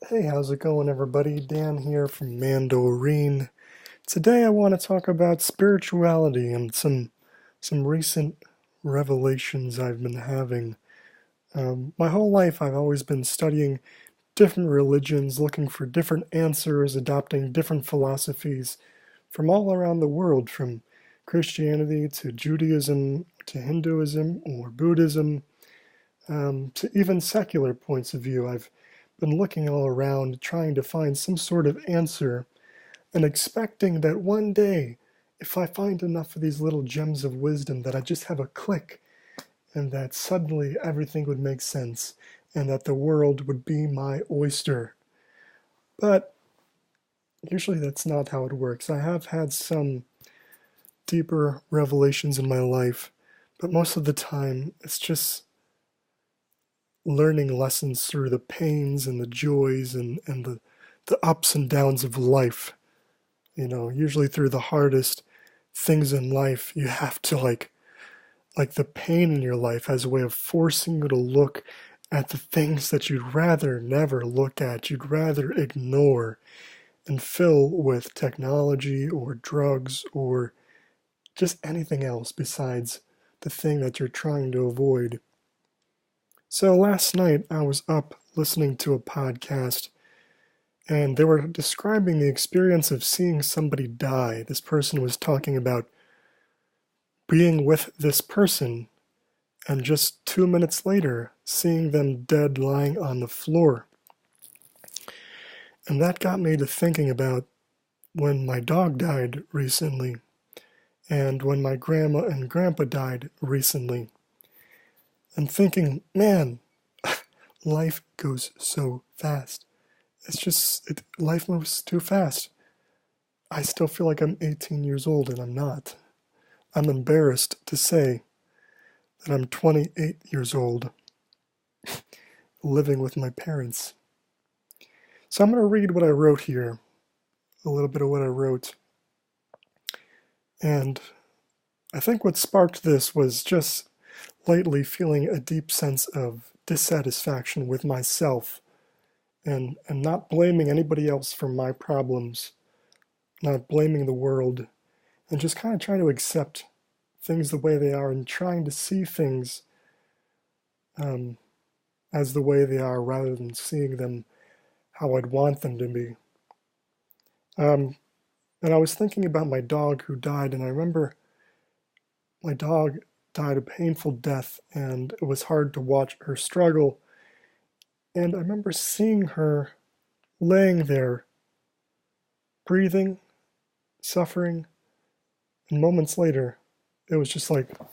Hey, how's it going, everybody? Dan here from Mandorine. Today, I want to talk about spirituality and some recent revelations I've been having. My whole life, I've always been studying different religions, looking for different answers, adopting different philosophies from all around the world, from Christianity to Judaism to Hinduism or Buddhism, to even secular points of view. I've been looking all around, trying to find some sort of answer, and expecting that one day, if I find enough of these little gems of wisdom, that I just have a click, and that suddenly everything would make sense, and that the world would be my oyster. But usually that's not how it works. I have had some deeper revelations in my life, but most of the time it's just learning lessons through the pains and the joys and the ups and downs of life. Usually through the hardest things in life, you have to like the pain in your life has a way of forcing you to look at the things that you'd rather never look at, you'd rather ignore, and fill with technology or drugs or just anything else besides the thing that you're trying to avoid. So last night I was up listening to a podcast, and they were describing the experience of seeing somebody die. This person was talking about being with this person and just 2 minutes later seeing them dead lying on the floor. And that got me to thinking about when my dog died recently and when my grandma and grandpa died recently. And thinking, man, life goes so fast. Life moves too fast. I still feel like I'm 18 years old and I'm not. I'm embarrassed to say that I'm 28 years old, living with my parents. So I'm going to read what I wrote here, a little bit of what I wrote. And I think what sparked this was just lately feeling a deep sense of dissatisfaction with myself and not blaming anybody else for my problems, not blaming the world, and just kind of trying to accept things the way they are and trying to see things um, as the way they are rather than seeing them how I'd want them to be. Um, and I was thinking about my dog who died, and I remember my dog died a painful death, and it was hard to watch her struggle. And I remember seeing her laying there, breathing, suffering, and moments later, it was just like I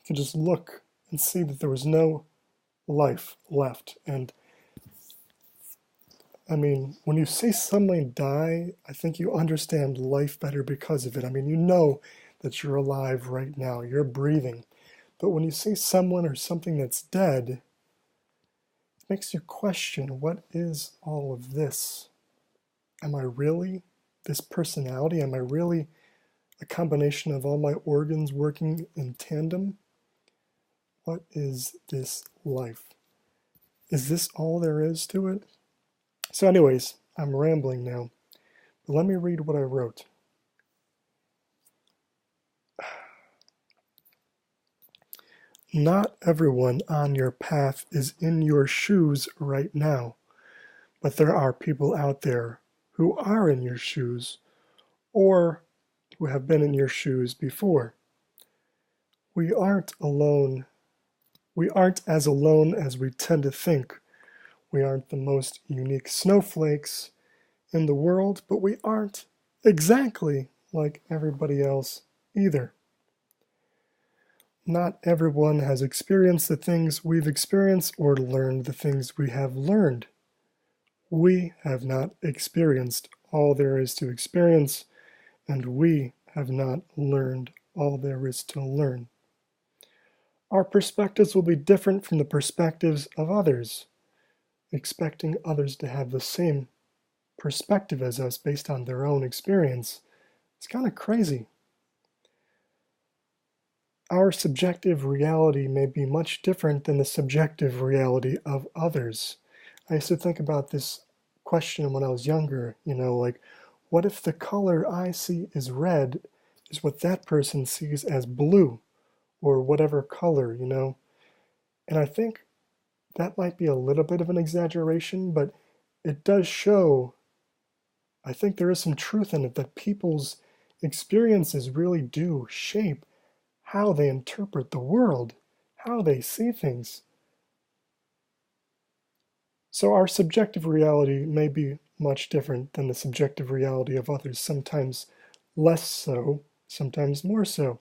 could just look and see that there was no life left. And I mean, when you see someone die, I think you understand life better because of it. I mean, you know that you're alive right now, you're breathing. But when you see someone or something that's dead, it makes you question, what is all of this? Am I really this personality? Am I really a combination of all my organs working in tandem? What is this life? Is this all there is to it? So anyways, I'm rambling now, but let me read what I wrote. Not everyone on your path is in your shoes right now, but there are people out there who are in your shoes or who have been in your shoes before. We aren't alone. We aren't as alone as we tend to think. We aren't the most unique snowflakes in the world, but we aren't exactly like everybody else either. Not everyone has experienced the things we've experienced or learned the things we have learned. We have not experienced all there is to experience, and we have not learned all there is to learn. Our perspectives will be different from the perspectives of others. Expecting others to have the same perspective as us based on their own experience is kind of crazy. Our subjective reality may be much different than the subjective reality of others. I used to think about this question when I was younger, like, what if the color I see is red is what that person sees as blue or whatever color? And I think that might be a little bit of an exaggeration, but it does show, I think there is some truth in it, that people's experiences really do shape how they interpret the world, how they see things. So our subjective reality may be much different than the subjective reality of others, sometimes less so, sometimes more so.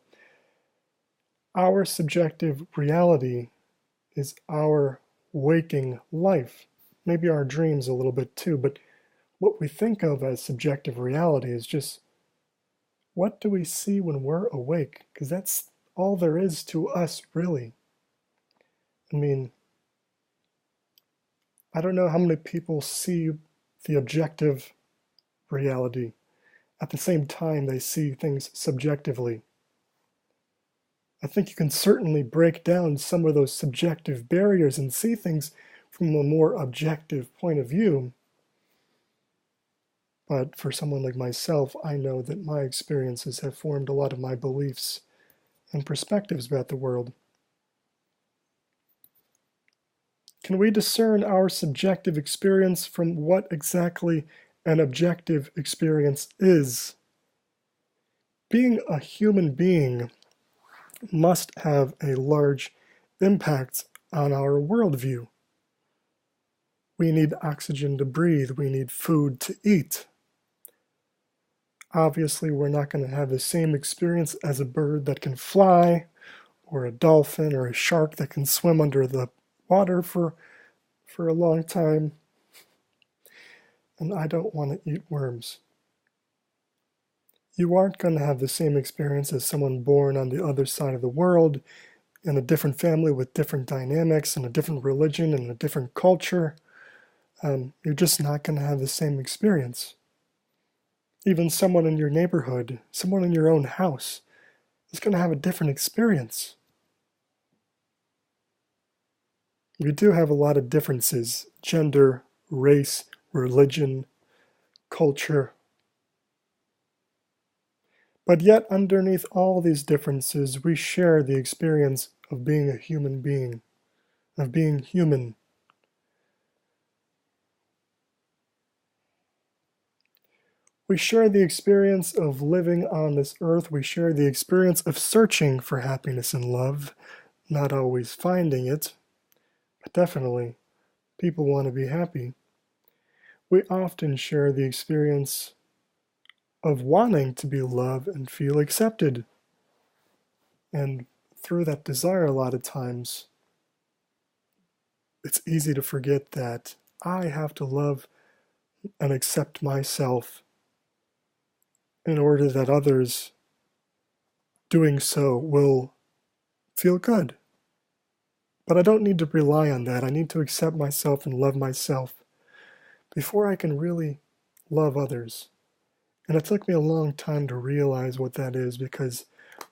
Our subjective reality is our waking life, maybe our dreams a little bit too, but what we think of as subjective reality is just what do we see when we're awake? Because that's all there is to us, really. I mean, I don't know how many people see the objective reality. At the same time, they see things subjectively. I think you can certainly break down some of those subjective barriers and see things from a more objective point of view. But for someone like myself, I know that my experiences have formed a lot of my beliefs and perspectives about the world. Can we discern our subjective experience from what exactly an objective experience is? Being a human being must have a large impact on our worldview. We need oxygen to breathe. We need food to eat. Obviously, we're not going to have the same experience as a bird that can fly, or a dolphin, or a shark that can swim under the water for a long time. And I don't want to eat worms. You aren't going to have the same experience as someone born on the other side of the world, in a different family with different dynamics and a different religion and a different culture. You're just not going to have the same experience. Even someone in your neighborhood, someone in your own house, is going to have a different experience. We do have a lot of differences: gender, race, religion, culture. But yet, underneath all these differences, we share the experience of being a human being, of being human. We share the experience of living on this earth. We share the experience of searching for happiness and love, not always finding it, but definitely people want to be happy. We often share the experience of wanting to be loved and feel accepted. And through that desire, a lot of times, it's easy to forget that I have to love and accept myself in order that others doing so will feel good. But I don't need to rely on that. I need to accept myself and love myself before I can really love others. And it took me a long time to realize what that is, because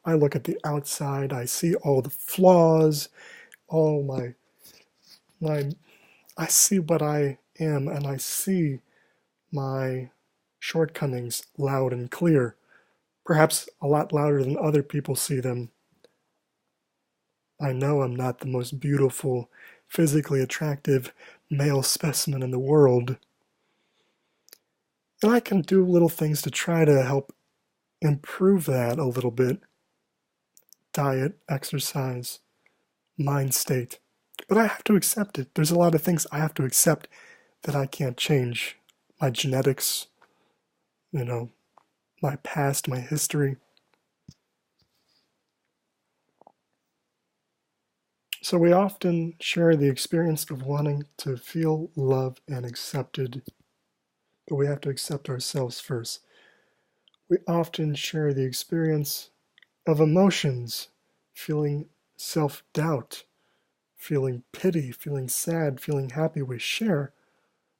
I look at the outside, I see all the flaws, all my I see what I am, and I see my shortcomings loud and clear, perhaps a lot louder than other people see them. I know I'm not the most beautiful, physically attractive male specimen in the world. And I can do little things to try to help improve that a little bit: diet, exercise, mind state. But I have to accept it. There's a lot of things I have to accept that I can't change. My genetics, my past, my history. So we often share the experience of wanting to feel loved and accepted, but we have to accept ourselves first. We often share the experience of emotions, feeling self-doubt, feeling pity, feeling sad, feeling happy. We share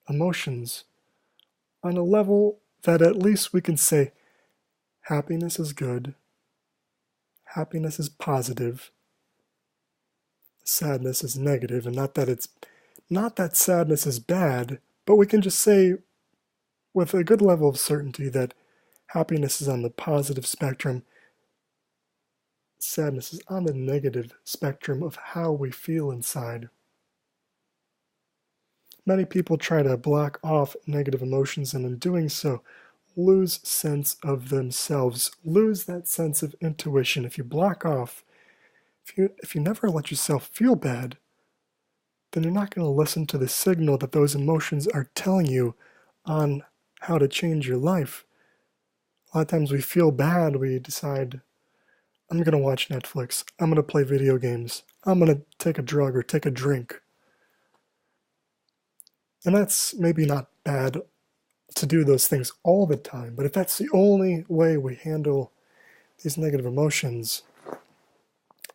emotions on a level that at least we can say happiness is good, happiness is positive, sadness is negative, and not that it's Not that sadness is bad, but we can just say with a good level of certainty that happiness is on the positive spectrum, sadness is on the negative spectrum of how we feel inside. Many people try to block off negative emotions and in doing so lose sense of themselves, lose that sense of intuition. If you block off, if you never let yourself feel bad, then you're not going to listen to the signal that those emotions are telling you on how to change your life. A lot of times we feel bad, we decide, I'm going to watch Netflix, I'm going to play video games, I'm going to take a drug or take a drink. And that's maybe not bad to do those things all the time, but if that's the only way we handle these negative emotions,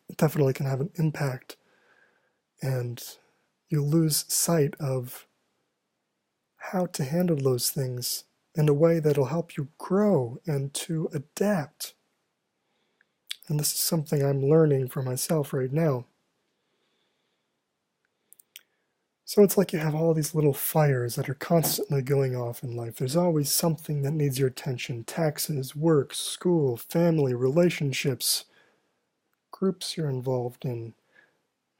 it definitely can have an impact, and you lose sight of how to handle those things in a way that'll help you grow and to adapt. And this is something I'm learning for myself right now. So it's like you have all these little fires that are constantly going off in life. There's always something that needs your attention: taxes, work, school, family, relationships, groups you're involved in,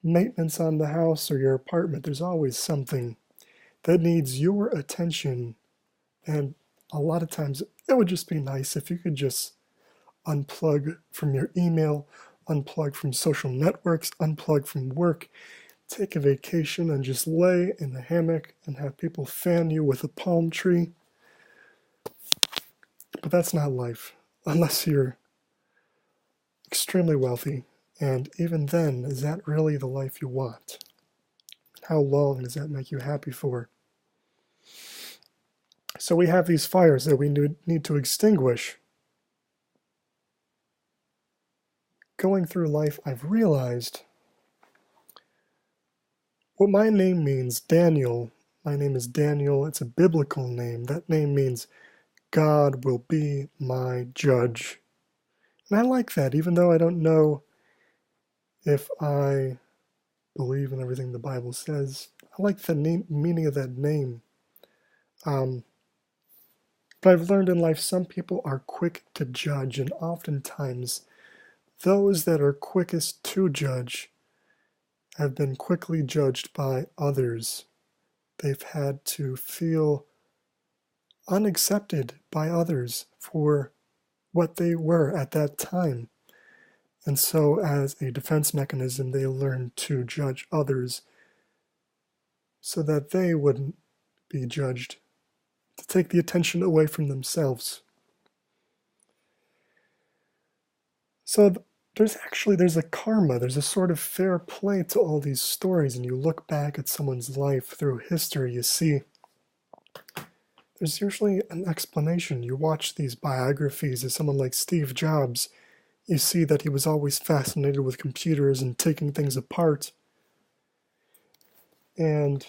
maintenance on the house or your apartment. There's always something that needs your attention. And a lot of times it would just be nice if you could just unplug from your email, unplug from social networks, unplug from work, take a vacation and just lay in the hammock and have people fan you with a palm tree. But that's not life, unless you're extremely wealthy. And even then, is that really the life you want? How long does that make you happy for? So we have these fires that we need to extinguish. Going through life, I've realized what my name means. Daniel. My name is Daniel. It's a biblical name. That name means God will be my judge. And I like that, even though I don't know if I believe in everything the Bible says. I like the meaning of that name. But I've learned in life some people are quick to judge, and oftentimes those that are quickest to judge have been quickly judged by others. They've had to feel unaccepted by others for what they were at that time. And so as a defense mechanism, they learn to judge others so that they wouldn't be judged, to take the attention away from themselves. So there's a karma, there's a sort of fair play to all these stories, and you look back at someone's life through history, you see there's usually an explanation. You watch these biographies of someone like Steve Jobs, you see that he was always fascinated with computers and taking things apart. And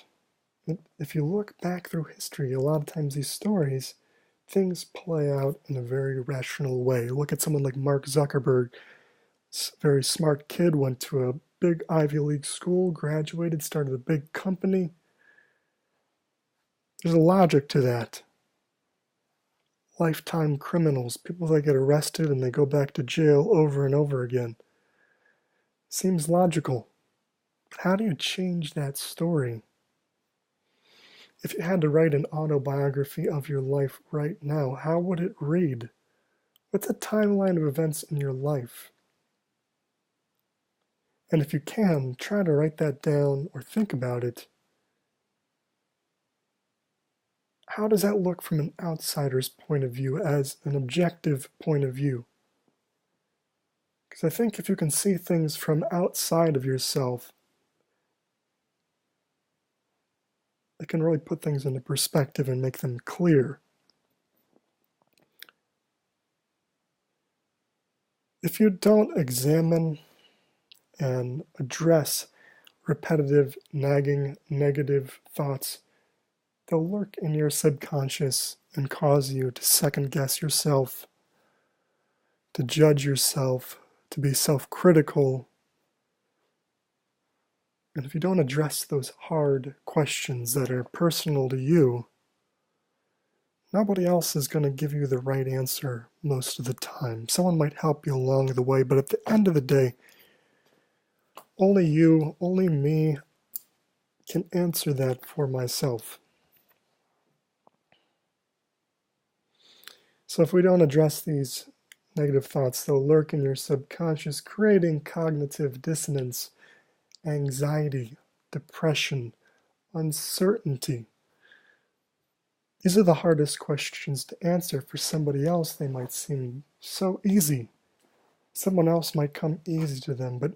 if you look back through history, a lot of times these stories, things play out in a very rational way. Look at someone like Mark Zuckerberg, very smart kid, went to a big Ivy League school, graduated, started a big company. There's a logic to that. Lifetime criminals, people that get arrested and they go back to jail over and over again. Seems logical. But how do you change that story? If you had to write an autobiography of your life right now, how would it read? What's a timeline of events in your life? And if you can, try to write that down or think about it. How does that look from an outsider's point of view, as an objective point of view? Because I think if you can see things from outside of yourself, it can really put things into perspective and make them clear. If you don't examine and address repetitive, nagging, negative thoughts, they'll lurk in your subconscious and cause you to second guess yourself, to judge yourself, to be self-critical, And if you don't address those hard questions that are personal to you, nobody else is going to give you the right answer most of the time. Someone might help you along the way, but at the end of the day, only you, only me can answer that for myself. So if we don't address these negative thoughts, they'll lurk in your subconscious, creating cognitive dissonance, anxiety, depression, uncertainty. These are the hardest questions to answer for somebody else. They might seem so easy. Someone else might come easy to them, but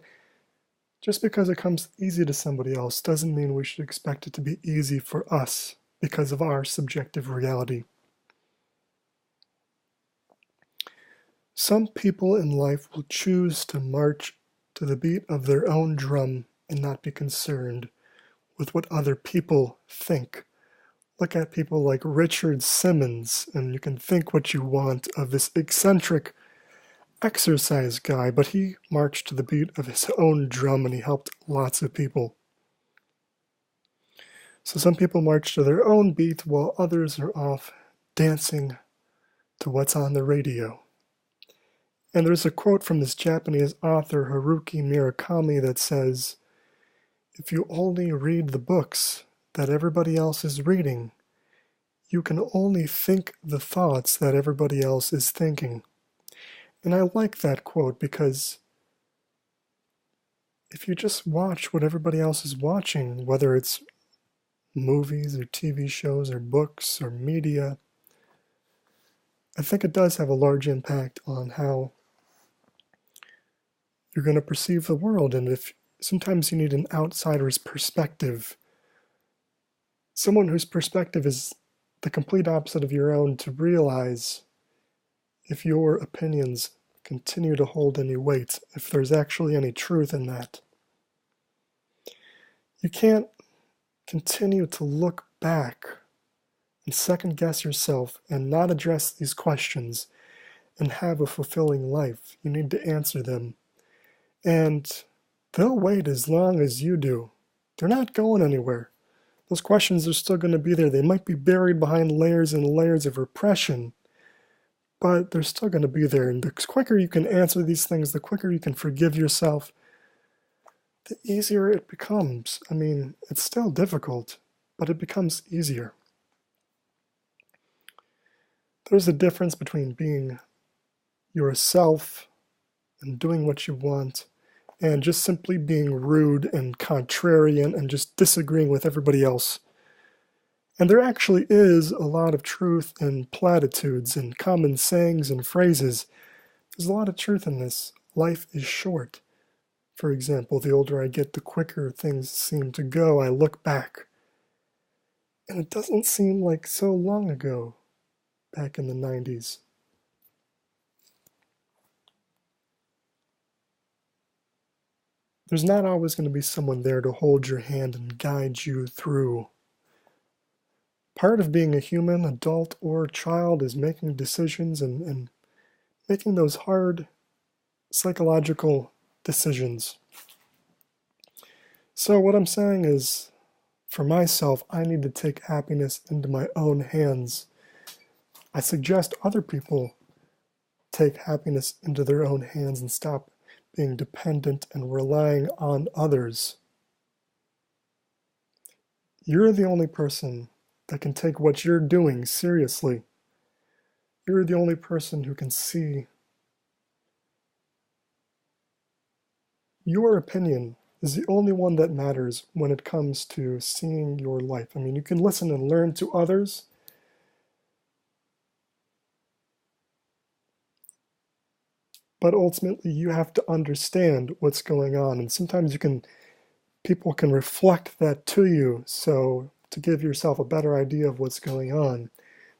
just because it comes easy to somebody else doesn't mean we should expect it to be easy for us because of our subjective reality. Some people in life will choose to march to the beat of their own drum and not be concerned with what other people think. Look at people like Richard Simmons, and you can think what you want of this eccentric exercise guy, but he marched to the beat of his own drum and he helped lots of people. So some people march to their own beat while others are off dancing to what's on the radio. And there's a quote from this Japanese author Haruki Murakami that says, "If you only read the books that everybody else is reading, you can only think the thoughts that everybody else is thinking." And I like that quote because if you just watch what everybody else is watching, whether it's movies or TV shows or books or media, I think it does have a large impact on how you're going to perceive the world. And if sometimes you need an outsider's perspective, someone whose perspective is the complete opposite of your own, to realize if your opinions continue to hold any weight, if there's actually any truth in that. You can't continue to look back and second guess yourself and not address these questions and have a fulfilling life. You need to answer them. And they'll wait as long as you do. They're not going anywhere. Those questions are still going to be there. They might be buried behind layers and layers of repression, but they're still going to be there. And the quicker you can answer these things, the quicker you can forgive yourself, the easier it becomes. I mean, it's still difficult, but it becomes easier. There's a difference between being yourself and doing what you want and just simply being rude and contrarian and just disagreeing with everybody else. And there actually is a lot of truth in platitudes and common sayings and phrases. There's a lot of truth in this. Life is short. For example, the older I get, the quicker things seem to go. I look back, and it doesn't seem like so long ago, back in the 90s. There's not always going to be someone there to hold your hand and guide you through. Part of being a human, adult or child, is making decisions and making those hard psychological decisions. So what I'm saying is, for myself, I need to take happiness into my own hands. I suggest other people take happiness into their own hands and stop being dependent and relying on others. You're the only person that can take what you're doing seriously. You're the only person who can see. Your opinion is the only one that matters when it comes to seeing your life. I mean, you can listen and learn to others, but ultimately you have to understand what's going on. And sometimes people can reflect that to you, so to give yourself a better idea of what's going on.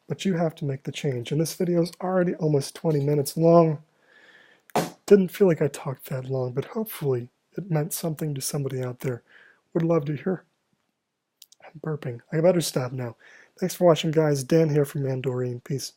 But you have to make the change. And this video is already almost 20 minutes long. Didn't feel like I talked that long, but hopefully it meant something to somebody out there. Would love to hear. I'm burping. I better stop now. Thanks for watching, guys. Dan here from Mandorine. Peace.